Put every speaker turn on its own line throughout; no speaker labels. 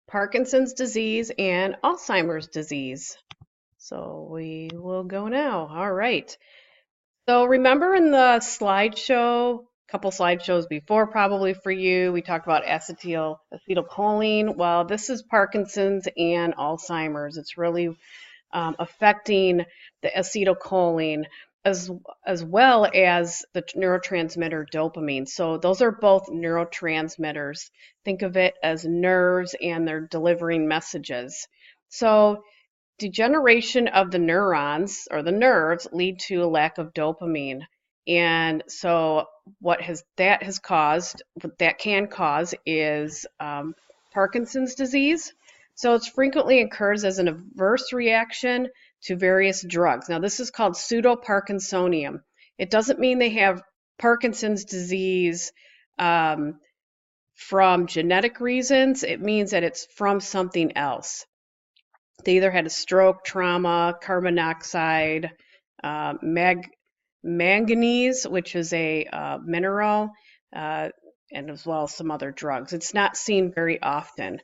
Parkinson's disease and Alzheimer's disease. So we will go now. All right. So remember in the slideshow, a couple slideshows before probably for you, we talked about acetylcholine. Well, this is Parkinson's and Alzheimer's. It's really affecting the acetylcholine as as well as the neurotransmitter dopamine. So those are both neurotransmitters. Think of it as nerves and they're delivering messages. So degeneration of the neurons or the nerves lead to a lack of dopamine. And so what that can cause is Parkinson's disease. So it frequently occurs as an adverse reaction to various drugs. Now this is called pseudoparkinsonium. It doesn't mean they have Parkinson's disease from genetic reasons. It means that it's from something else. They either had a stroke, trauma, carbon monoxide, manganese, which is a mineral, and as well as some other drugs. It's not seen very often.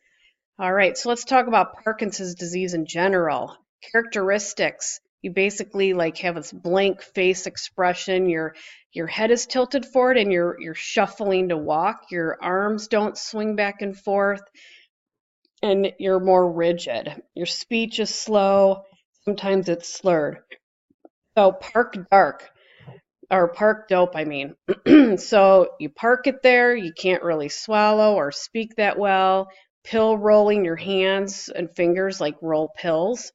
All right, so let's talk about Parkinson's disease in general. Characteristics. You basically like have this blank face expression. Your head is tilted forward and you're shuffling to walk. Your arms don't swing back and forth. And you're more rigid. Your speech is slow. Sometimes it's slurred. So park dope, I mean. So you park it there, you can't really swallow or speak that well. Pill rolling your hands and fingers like roll pills.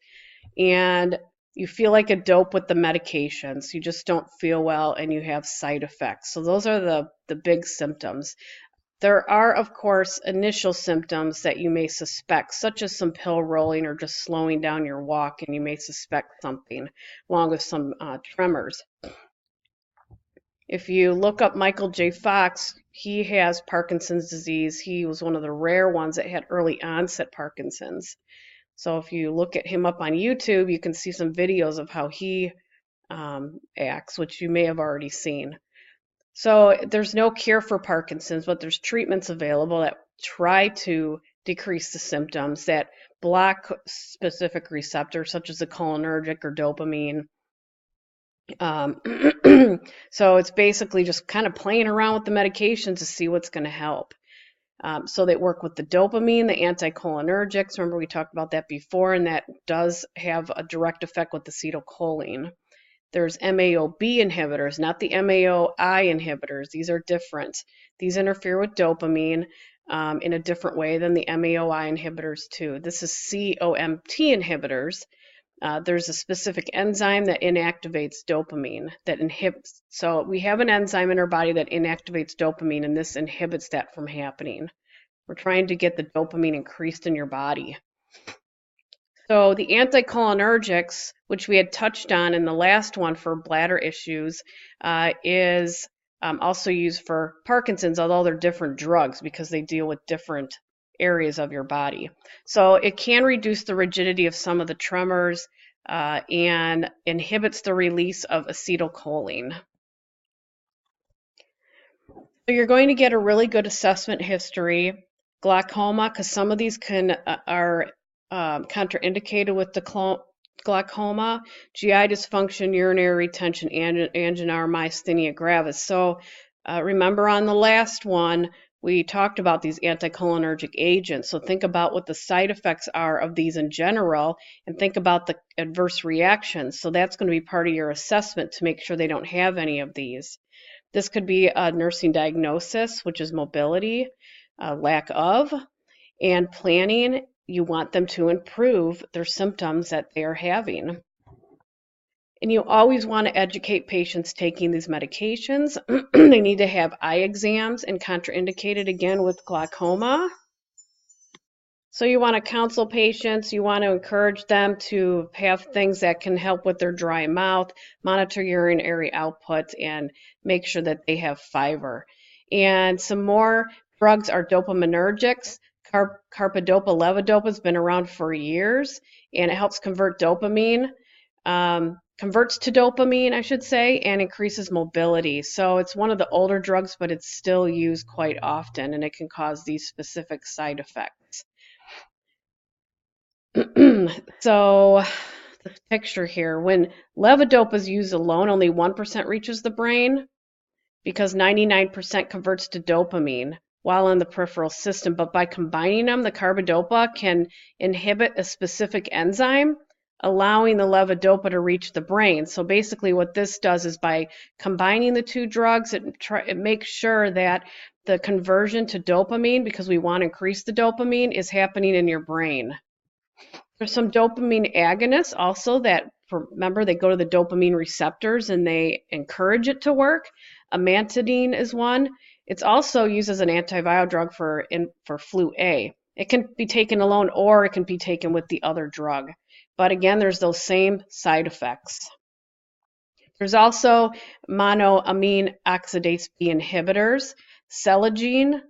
And you feel like a dope with the medications. You just don't feel well and you have side effects. So those are the big symptoms. There are, of course, initial symptoms that you may suspect, such as some pill rolling or just slowing down your walk, and you may suspect something, along with some tremors. If you look up Michael J. Fox, he has Parkinson's disease. He was one of the rare ones that had early onset Parkinson's. So if you look at him up on YouTube, you can see some videos of how he acts, which you may have already seen. So there's no cure for Parkinson's, but there's treatments available that try to decrease the symptoms, that block specific receptors such as the cholinergic or dopamine. So it's basically just kind of playing around with the medications to see what's going to help. So they work with the dopamine, the anticholinergics. Remember we talked about that before, and that does have a direct effect with acetylcholine. There's MAO-B inhibitors, not the MAO-I inhibitors. These are different. These interfere with dopamine in a different way than the MAO-I inhibitors too. This is COMT inhibitors. There's a specific enzyme that inactivates dopamine, that inhibits. So we have an enzyme in our body that inactivates dopamine, and this inhibits that from happening. We're trying to get the dopamine increased in your body. So the anticholinergics, which we had touched on in the last one for bladder issues, is also used for Parkinson's, although they're different drugs because they deal with different areas of your body. So it can reduce the rigidity of some of the tremors and inhibits the release of acetylcholine. So you're going to get a really good assessment history. Glaucoma, because some of these are contraindicated with the glaucoma, GI dysfunction, urinary retention, angina or myasthenia gravis. So remember on the last one, we talked about these anticholinergic agents. So think about what the side effects are of these in general and think about the adverse reactions. So that's going to be part of your assessment to make sure they don't have any of these. This could be a nursing diagnosis, which is mobility, lack of, and planning. You want them to improve their symptoms that they are having. And you always want to educate patients taking these medications. They need to have eye exams and contraindicated again with glaucoma. So you want to counsel patients, you want to encourage them to have things that can help with their dry mouth, monitor urinary output, and make sure that they have fiber. And some more drugs are dopaminergics. Carbidopa levodopa has been around for years, and it helps converts to dopamine, I should say, and increases mobility. So it's one of the older drugs, but it's still used quite often, and it can cause these specific side effects. So the picture here, when levodopa is used alone, only 1% reaches the brain because 99% converts to dopamine while in the peripheral system. But by combining them, the carbidopa can inhibit a specific enzyme, allowing the levodopa to reach the brain. So basically what this does is by combining the two drugs, it makes sure that the conversion to dopamine, because we want to increase the dopamine, is happening in your brain. There's some dopamine agonists also that, remember, they go to the dopamine receptors and they encourage it to work. Amantadine is one. It's also used as an antiviral drug for flu A. It can be taken alone or it can be taken with the other drug. But again, there's those same side effects. There's also monoamine oxidase B inhibitors, selegiline,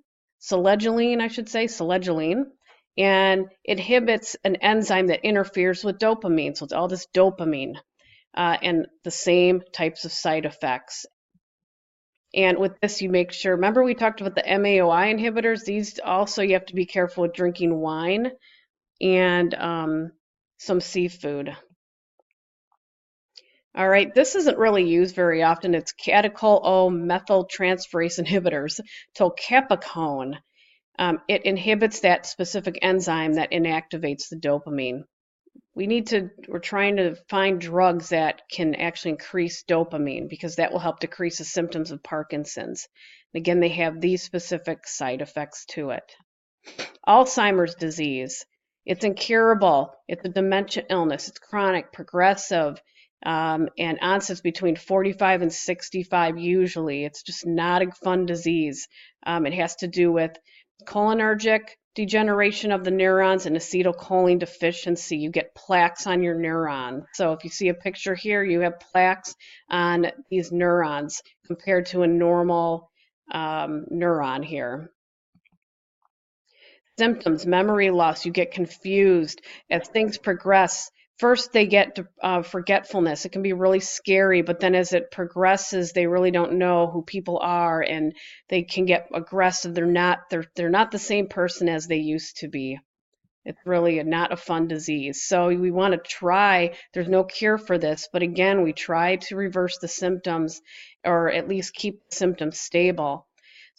and it inhibits an enzyme that interferes with dopamine. So it's all this dopamine and the same types of side effects. And with this, you make sure, remember we talked about the MAOI inhibitors? These also, you have to be careful with drinking wine and some seafood. All right, this isn't really used very often. It's catechol-O-methyltransferase inhibitors, tolcapacone. It inhibits that specific enzyme that inactivates the dopamine. We're trying to find drugs that can actually increase dopamine because that will help decrease the symptoms of Parkinson's. And again, they have these specific side effects to it. Alzheimer's disease. It's incurable. It's a dementia illness. It's chronic, progressive, and onsets between 45 and 65 usually. It's just not a fun disease. It has to do with cholinergic degeneration of the neurons and acetylcholine deficiency. You get plaques on your neuron. So if you see a picture here, you have plaques on these neurons compared to a normal neuron here. Symptoms, memory loss, you get confused as things progress. First, they get forgetfulness. It can be really scary, but then as it progresses, they really don't know who people are, and they can get aggressive. They're not the same person as they used to be. It's really not a fun disease. So we want to try. There's no cure for this, but again, we try to reverse the symptoms, or at least keep the symptoms stable.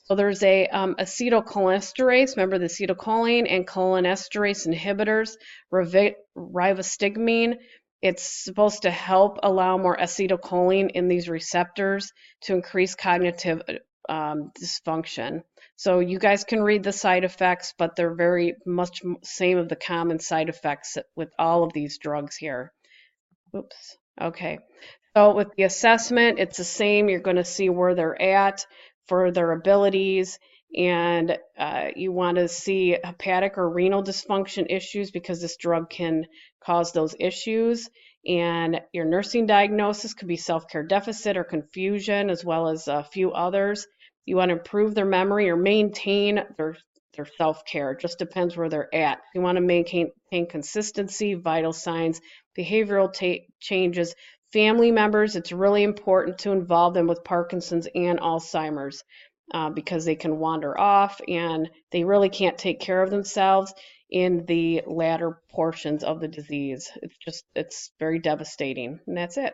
So there's a acetylcholinesterase, remember the acetylcholine and cholinesterase inhibitors, rivastigmine. It's supposed to help allow more acetylcholine in these receptors to increase cognitive dysfunction. So you guys can read the side effects, but they're very much same of the common side effects with all of these drugs here. Oops. Okay. So with the assessment, it's the same. You're going to see where they're at for their abilities, and you want to see hepatic or renal dysfunction issues because this drug can cause those issues. And your nursing diagnosis could be self-care deficit or confusion, as well as a few others. You want to improve their memory or maintain their self-care. It just depends where they're at. You want to maintain consistency, vital signs, behavioral changes. Family members, it's really important to involve them with Parkinson's and Alzheimer's because they can wander off and they really can't take care of themselves in the latter portions of the disease. It's very devastating. And that's it.